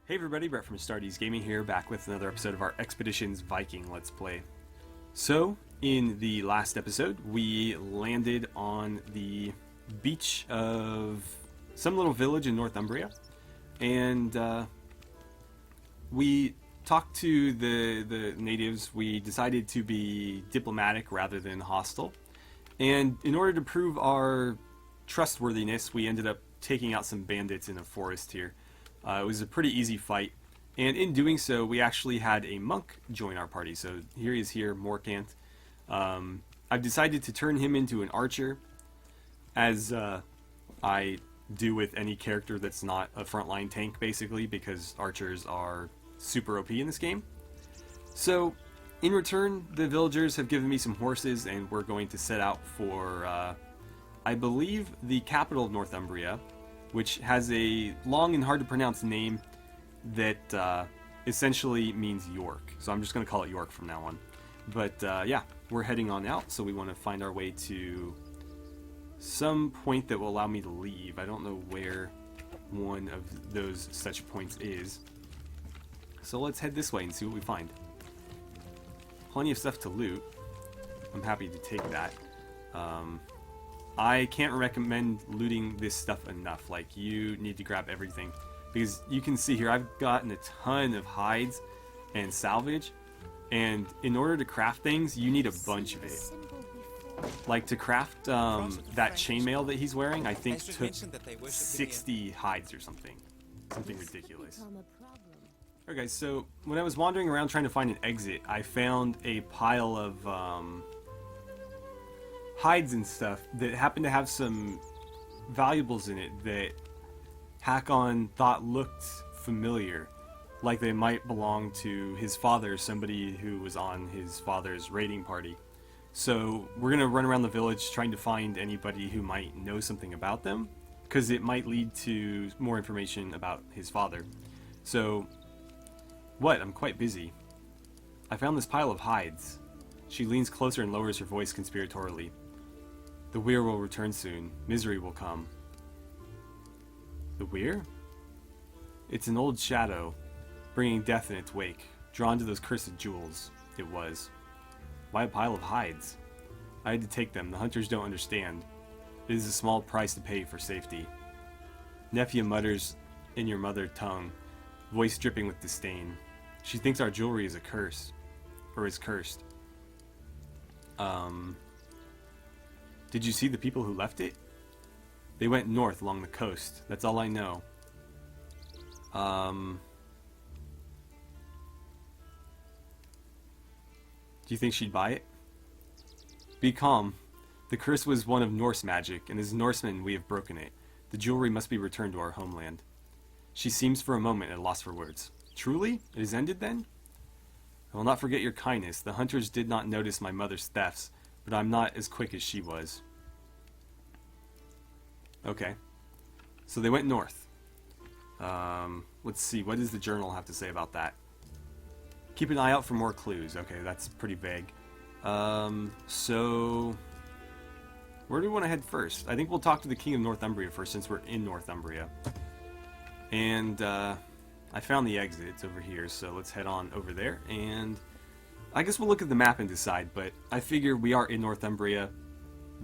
Hey everybody, Brett from AstartesGaming here, back with another episode of our Expeditions Viking Let's Play. So, in the last episode, we landed on the beach of some little village in Northumbria, and we talked to the natives. We decided to be diplomatic rather than hostile, and in order to prove our trustworthiness, we ended up taking out some bandits in a forest here. It was a pretty easy fight, and in doing so, we actually had a monk join our party. So here he is here, Morkant. I've decided to turn him into an archer, as I do with any character that's not a frontline tank, basically, because archers are super OP in this game. So, in return, the villagers have given me some horses, and we're going to set out for, I believe, the capital of Northumbria, which has a long and hard to pronounce name that essentially means York. So I'm just going to call it York from now on. But yeah, we're heading on out, so we want to find our way to some point that will allow me to leave. I don't know where one of those such points is. So let's head this way and see what we find. Plenty of stuff to loot. I'm happy to take that. I can't recommend looting this stuff enough. Like, you need to grab everything. Because you can see here, I've gotten a ton of hides and salvage. And in order to craft things, you need a bunch of it. Like, to craft that chainmail that he's wearing, I think took 60 hides or something. Something ridiculous. Alright guys, so when I was wandering around trying to find an exit, I found a pile of hides and stuff that happened to have some valuables in it that Hakon thought looked familiar, like they might belong to his father, somebody who was on his father's raiding party. So we're gonna run around the village trying to find anybody who might know something about them, because it might lead to more information about his father. So what? I'm quite busy. I found this pile of hides. She leans closer and lowers her voice conspiratorially. The weir will return soon. Misery will come. The weir? It's an old shadow, bringing death in its wake, drawn to those cursed jewels. It was. Why a pile of hides? I had to take them. The hunters don't understand. It is a small price to pay for safety. Nephew mutters in your mother tongue, voice dripping with disdain. She thinks our jewelry is a curse. Or is cursed. Did you see the people who left it? They went north along the coast. That's all I know. Do you think she'd buy it? Be calm. The curse was one of Norse magic, and as Norsemen we have broken it. The jewelry must be returned to our homeland. She seems for a moment at a loss for words. Truly? It is ended then? I will not forget your kindness. The hunters did not notice my mother's thefts, but I'm not as quick as she was. Okay. So they went north. Let's see, what does the journal have to say about that? Keep an eye out for more clues. Okay, that's pretty vague. So where do we want to head first? I think we'll talk to the King of Northumbria first, since we're in Northumbria. And I found the exit. It's over here, so let's head on over there. And I guess we'll look at the map and decide, but I figure we are in Northumbria.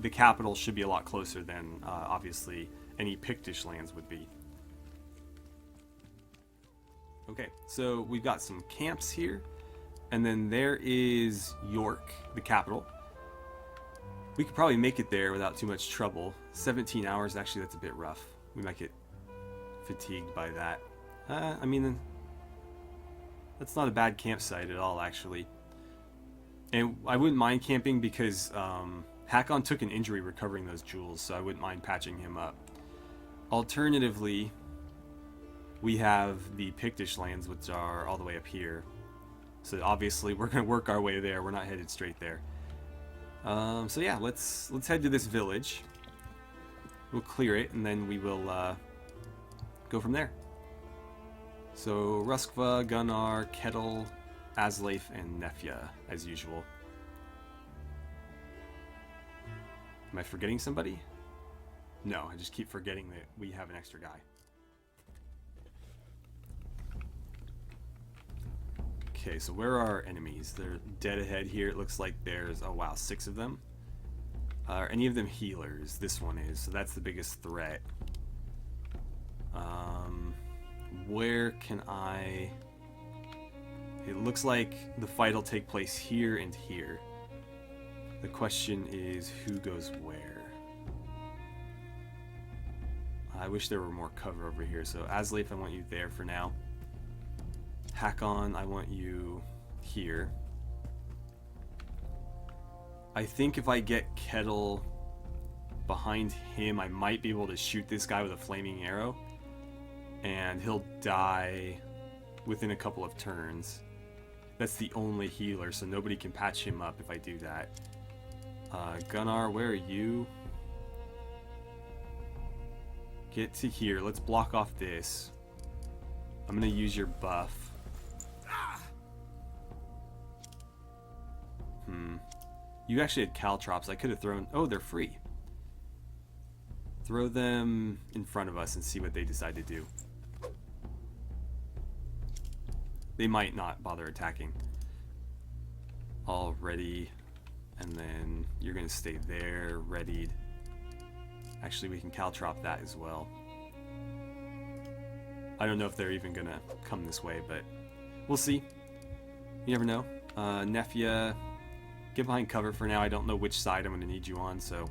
The capital should be a lot closer than, obviously, any Pictish lands would be. Okay, so we've got some camps here, and then there is York, the capital. We could probably make it there without too much trouble. 17 hours, actually that's a bit rough. We might get fatigued by that. I mean, that's not a bad campsite at all, actually. And I wouldn't mind camping because Hakon took an injury recovering those jewels, so I wouldn't mind patching him up. Alternatively, we have the Pictish lands, which are all the way up here. So obviously we're going to work our way there. We're not headed straight there. So yeah, let's head to this village. We'll clear it, and then we will go from there. So Ruskva, Gunnar, Kettle, Asleif, and Nefja, as usual. Am I forgetting somebody? No, I just keep forgetting that we have an extra guy. Okay, so where are our enemies? They're dead ahead here. It looks like there's, oh wow, 6 of them. Are any of them healers? This one is, so that's the biggest threat. Where can I... It looks like the fight will take place here and here. The question is, who goes where? I wish there were more cover over here. So Asleif, I want you there for now. Hakon, I want you here. I think if I get Kettle behind him, I might be able to shoot this guy with a flaming arrow. And he'll die within a couple of turns. That's the only healer, so nobody can patch him up if I do that. Gunnar, where are you? Get to here. Let's block off this. I'm going to use your buff. You actually had caltrops. I could have thrown... Oh, they're free. Throw them in front of us and see what they decide to do. They might not bother attacking. All ready. And then you're going to stay there, readied. Actually, we can caltrop that as well. I don't know if they're even going to come this way, but we'll see. You never know. Nefia, get behind cover for now. I don't know which side I'm going to need you on, so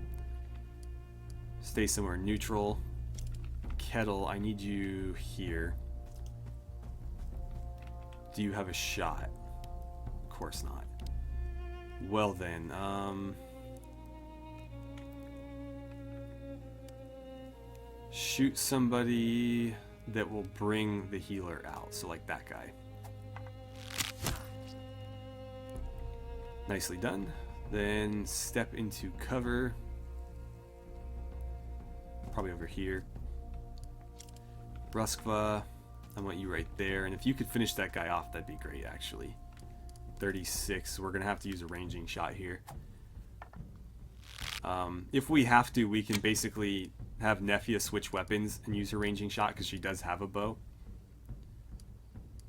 stay somewhere neutral. Kettle, I need you here. Do you have a shot? Of course not. Well then, shoot somebody that will bring the healer out. So like that guy. Nicely done. Then step into cover. Probably over here. Ruskva, I want you right there. And if you could finish that guy off, that'd be great, actually. 36. We're going to have to use a ranging shot here. If we have to, we can basically have Nefia switch weapons and use her ranging shot because she does have a bow.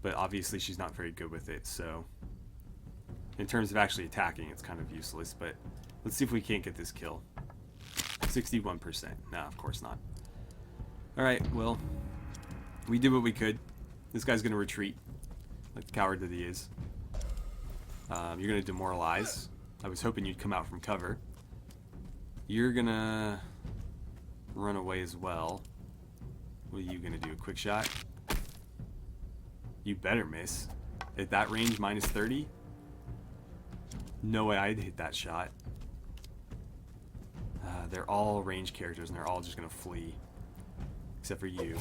But obviously she's not very good with it, so in terms of actually attacking, it's kind of useless. But let's see if we can't get this kill. 61%. Nah, of course not. Alright, well, we did what we could. This guy's going to retreat, like the coward that he is. You're going to demoralize. I was hoping you'd come out from cover. You're going to run away as well. What are you going to do? A quick shot? You better miss. At that range, minus 30? No way I'd hit that shot. They're all range characters, and they're all just going to flee. Except for you.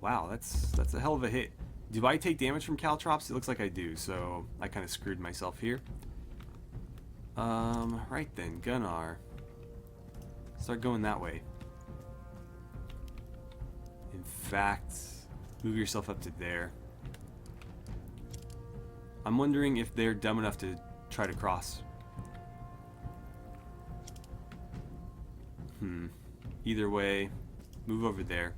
Wow, that's a hell of a hit. Do I take damage from caltrops? It looks like I do, so I kind of screwed myself here. Right then, Gunnar. Start going that way. In fact, move yourself up to there. I'm wondering if they're dumb enough to try to cross. Either way, move over there.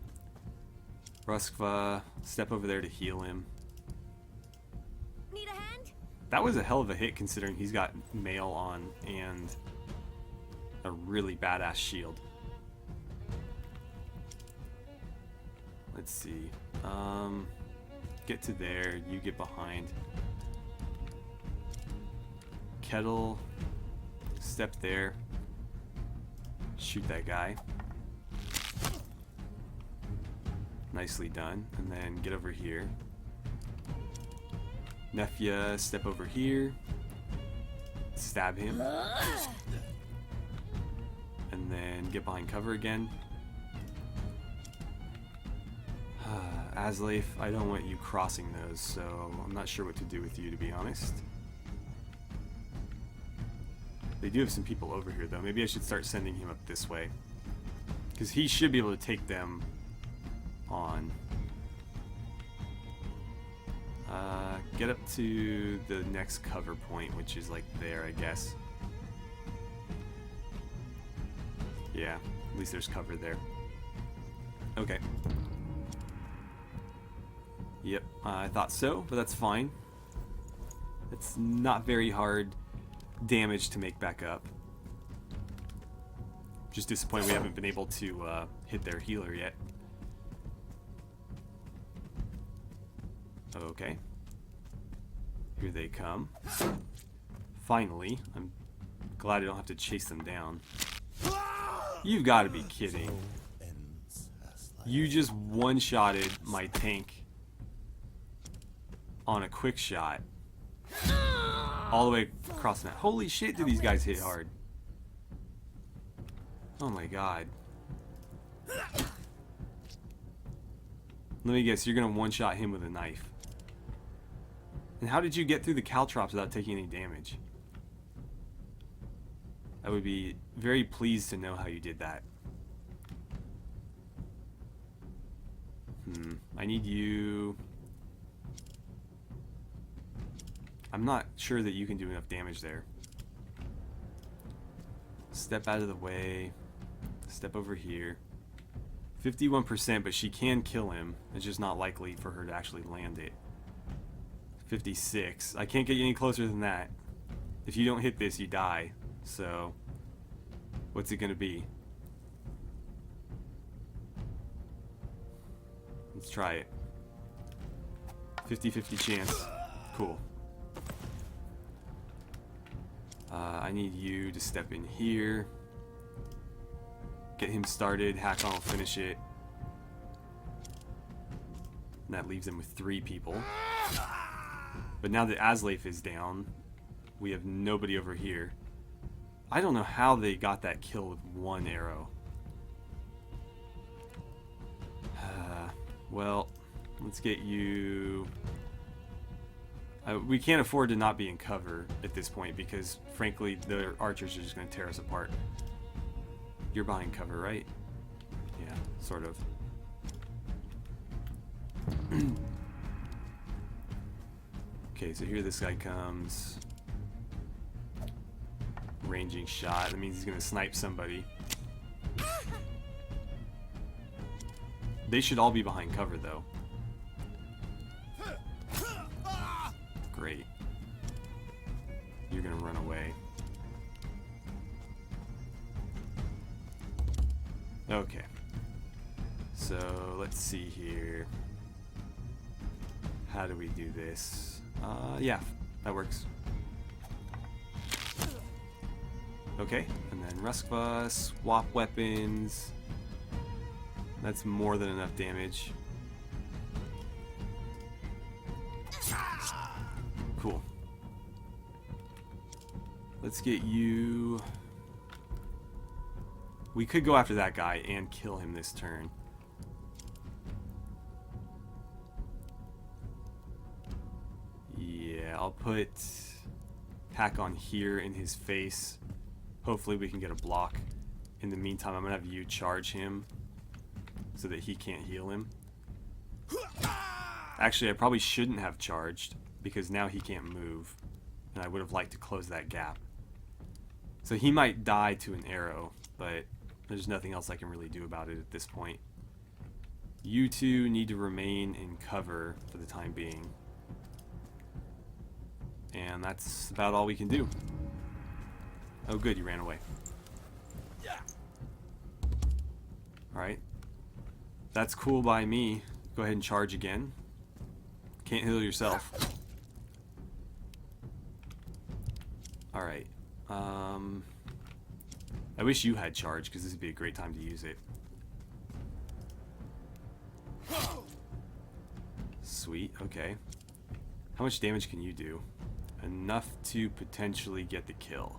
Ruskva, step over there to heal him. Need a hand? That was a hell of a hit considering he's got mail on and a really badass shield. Let's see. Get to there, you get behind. Kettle, step there. Shoot that guy. Nicely done. And then get over here. Nefia, step over here. Stab him. And then get behind cover again. Asleif, I don't want you crossing those, so I'm not sure what to do with you, to be honest. They do have some people over here, though. Maybe I should start sending him up this way. Because he should be able to take them on. Get up to the next cover point, which is like there, I guess. Yeah, at least there's cover there. Okay. Yep, I thought so, but that's fine. It's not very hard damage to make back up. Just disappointed we haven't been able to hit their healer yet. Okay. Here they come. Finally. I'm glad I don't have to chase them down. You've got to be kidding. You just one-shotted my tank on a quick shot. All the way across the map. Holy shit, do these guys hit hard. Oh my god. Let me guess, you're gonna one-shot him with a knife. And how did you get through the caltrops without taking any damage? I would be very pleased to know how you did that. I need you... I'm not sure that you can do enough damage there. Step out of the way. Step over here. 51%, but she can kill him. It's just not likely for her to actually land it. 56. I can't get you any closer than that. If you don't hit this, you die. So, what's it gonna be? Let's try it. 50-50 chance. Cool. I need you to step in here. Get him started. Hakon will finish it. And that leaves him with 3 people. But now that Aslaf is down, we have nobody over here. I don't know how they got that kill with 1 arrow. Well, let's get you... we can't afford to not be in cover at this point because, frankly, the archers are just going to tear us apart. You're behind cover, right? Yeah, sort of. Okay, so here this guy comes. Ranging shot. That means he's going to snipe somebody. They should all be behind cover, though. Great. You're gonna run away. Okay. So, let's see here. How do we do this? Yeah, that works. Okay, and then Ruskva, swap weapons. That's more than enough damage. Cool. Let's get you... We could go after that guy and kill him this turn. Yeah, I'll put Hakon here in his face. Hopefully we can get a block. In the meantime, I'm going to have you charge him so that he can't heal him. Actually, I probably shouldn't have charged because now he can't move. And I would have liked to close that gap. So he might die to an arrow, but there's nothing else I can really do about it at this point. You two need to remain in cover for the time being. And that's about all we can do. Oh good, you ran away. Alright. That's cool by me. Go ahead and charge again. Can't heal yourself. Alright. I wish you had charge, because this would be a great time to use it. Sweet, okay. How much damage can you do? Enough to potentially get the kill.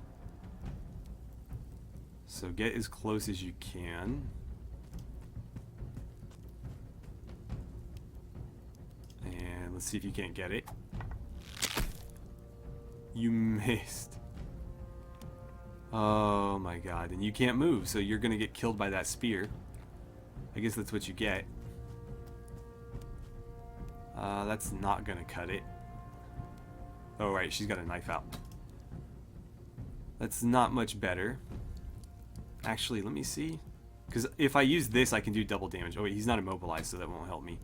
So get as close as you can. And let's see if you can't get it. You missed. Oh my god, and you can't move, so you're gonna get killed by that spear. I guess that's what you get. That's not gonna cut it. Oh right, she's got a knife out. That's not much better. Actually, let me see. Because if I use this, I can do double damage. Oh wait, he's not immobilized, so that won't help me.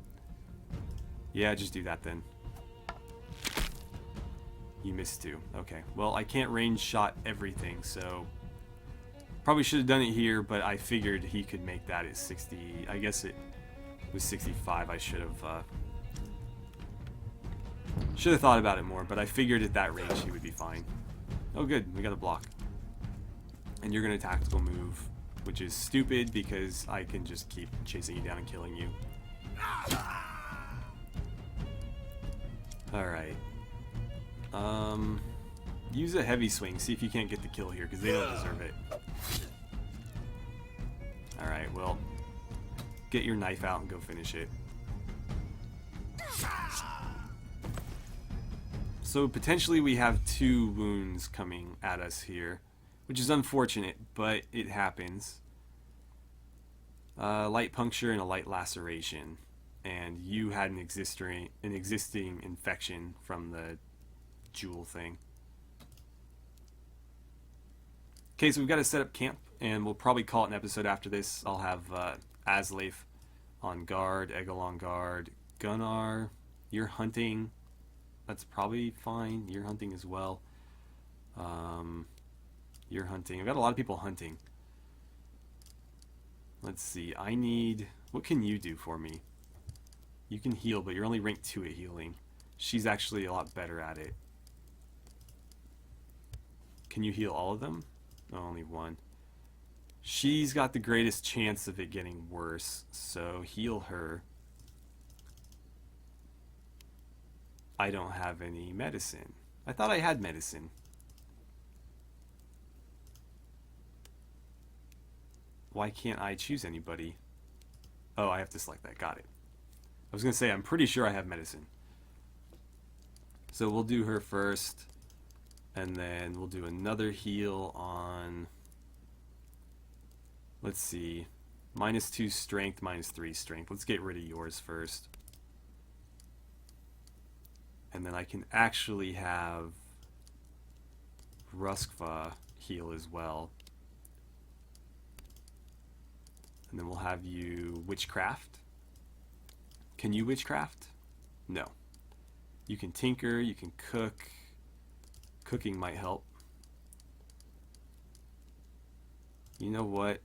Yeah, just do that then. You missed 2. Okay. Well, I can't range shot everything, so... Probably should have done it here, but I figured he could make that at 60... I guess it was 65. I should have thought about it more, but I figured at that range he would be fine. Oh good, we got a block. And you're going to tactical move, which is stupid because I can just keep chasing you down and killing you. Alright. Use a heavy swing, see if you can't get the kill here, because they don't deserve it. Alright, well, get your knife out and go finish it. So potentially we have 2 wounds coming at us here, which is unfortunate, but it happens. Light puncture and a light laceration, and you had an existing infection from the jewel thing. Okay, so we've got to set up camp, and we'll probably call it an episode after this. I'll have Asleif on guard, Egil on guard, Gunnar, you're hunting. That's probably fine. You're hunting as well. You're hunting. I've got a lot of people hunting. Let's see. I need... What can you do for me? You can heal, but you're only rank 2 at healing. She's actually a lot better at it. Can you heal all of them? No, only 1. She's got the greatest chance of it getting worse, so heal her. I don't have any medicine. I thought I had medicine. Why can't I choose anybody? Oh, I have to select that. Got it. I was going to say, I'm pretty sure I have medicine. So we'll do her first. And then we'll do another heal on... Let's see. -2 strength, -3 strength. Let's get rid of yours first. And then I can actually have Ruskva heal as well. And then we'll have you witchcraft. Can you witchcraft? No. You can tinker, you can cook. Cooking might help. You know what?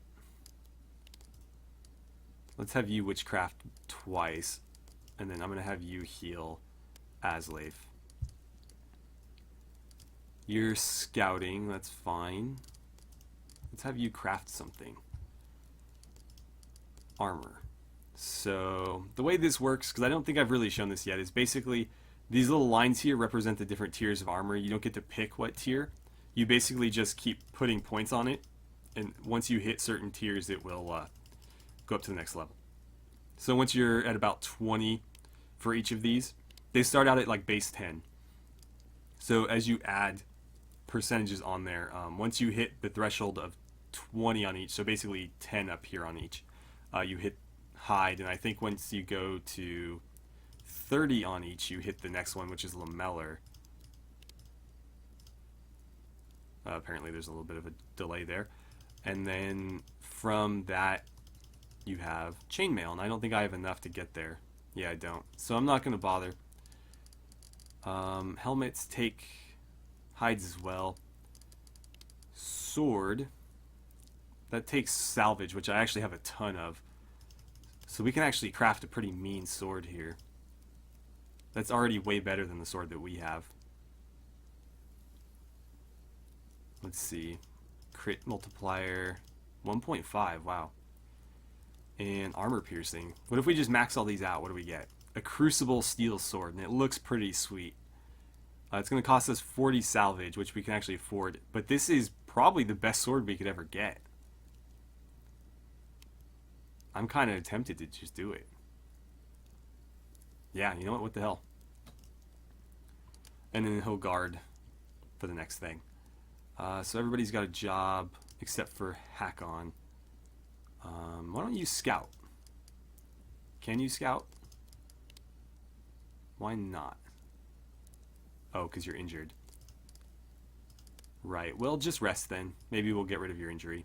Let's have you witchcraft twice. And then I'm going to have you heal Asleif. You're scouting, that's fine. Let's have you craft something. Armor. So the way this works, because I don't think I've really shown this yet, is basically these little lines here represent the different tiers of armor. You don't get to pick what tier. You basically just keep putting points on it, and once you hit certain tiers, it will go up to the next level. So once you're at about 20 for each of these, they start out at like base 10. So as you add percentages on there, once you hit the threshold of 20 on each, so basically 10 up here on each, you hit hide, and I think once you go to 30 on each, you hit the next one, which is lamellar. Apparently there's a little bit of a delay there. And then from that, you have chainmail, and I don't think I have enough to get there. Yeah, I don't. So I'm not going to bother. Helmets take hides as well. Sword. That takes salvage, which I actually have a ton of. So we can actually craft a pretty mean sword here. That's already way better than the sword that we have. Let's see. Crit multiplier 1.5. Wow. And armor piercing. What if we just max all these out? What do we get? A crucible steel sword, and it looks pretty sweet. It's going to cost us 40 salvage, which we can actually afford. But this is probably the best sword we could ever get. I'm kind of tempted to just do it. Yeah, you know what? What the hell? And then he'll guard for the next thing. So everybody's got a job except for Hakon. Why don't you scout? Can you scout? Why not? Oh, because you're injured. Right, well, just rest then. Maybe we'll get rid of your injury.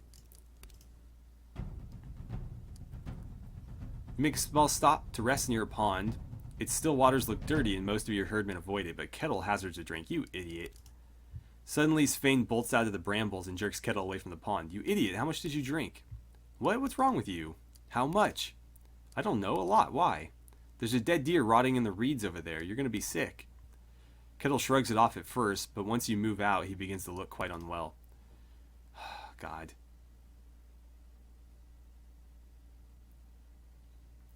Make a small stop to rest near a pond. Its still waters look dirty and most of your herdmen avoid it, but Kettle hazards a drink. You idiot. Suddenly Svein bolts out of the brambles and jerks Kettle away from the pond. You idiot, how much did you drink? What? What's wrong with you? How much? I don't know, a lot. Why? There's a dead deer rotting in the reeds over there. You're going to be sick. Kettle shrugs it off at first, but once you move out, he begins to look quite unwell. God.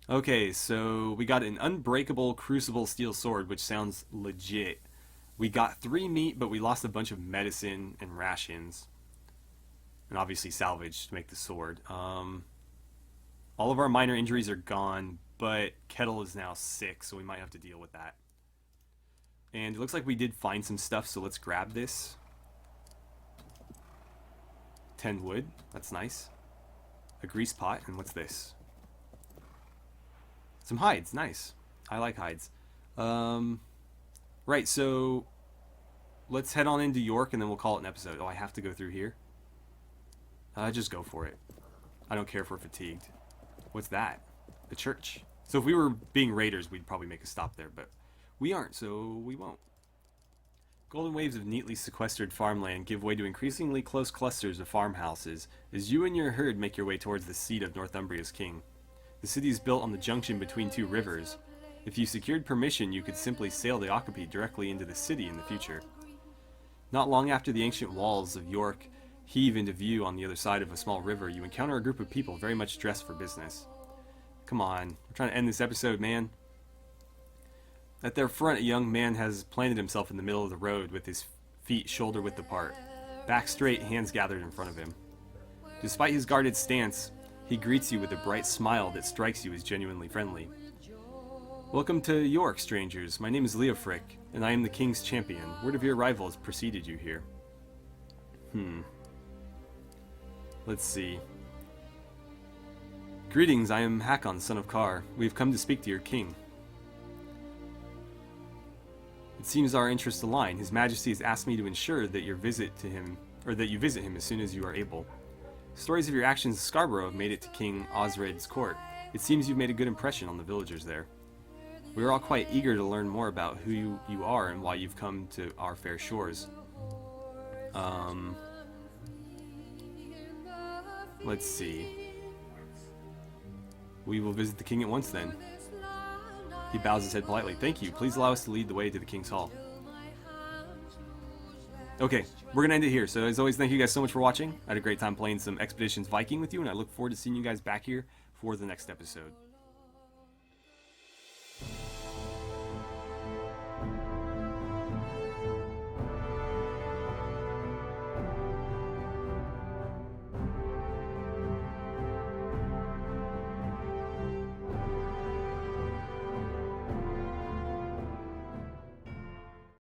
Okay, so we got an unbreakable crucible steel sword, which sounds legit. We got 3 meat, but we lost a bunch of medicine and rations. And obviously salvage to make the sword. All of our minor injuries are gone, but Kettle is now sick, so we might have to deal with that. And it looks like we did find some stuff, so let's grab this. 10 wood, that's nice. A grease pot, and what's this? Some hides, nice. I like hides. Right, so let's head on into York and then we'll call it an episode. Oh, I have to go through here? Just go for it. I don't care if we're fatigued. What's that? The church. So if we were being raiders, we'd probably make a stop there, but we aren't, so we won't. Golden waves of neatly sequestered farmland give way to increasingly close clusters of farmhouses as you and your herd make your way towards the seat of Northumbria's king. The city is built on the junction between 2 rivers. If you secured permission, you could simply sail the Okapi directly into the city in the future. Not long after the ancient walls of York heave into view on the other side of a small river, you encounter a group of people very much dressed for business. Come on, we're trying to end this episode, man. At their front, a young man has planted himself in the middle of the road with his feet shoulder-width apart, back straight, hands gathered in front of him. Despite his guarded stance, he greets you with a bright smile that strikes you as genuinely friendly. Welcome to York, strangers. My name is Eoforwic, and I am the king's champion. Word of your arrival has preceded you here. Let's see. Greetings, I am Hakon, son of Kar. We have come to speak to your king. It seems our interests align. His Majesty has asked me to ensure that you visit him as soon as you are able. Stories of your actions in Scarborough have made it to King Osred's court. It seems you've made a good impression on the villagers there. We are all quite eager to learn more about who you are and why you've come to our fair shores. Let's see. We will visit the king at once then. He bows his head politely. Thank you. Please allow us to lead the way to the king's hall. Okay, we're going to end it here. So as always, thank you guys so much for watching. I had a great time playing some Expeditions Viking with you, and I look forward to seeing you guys back here for the next episode.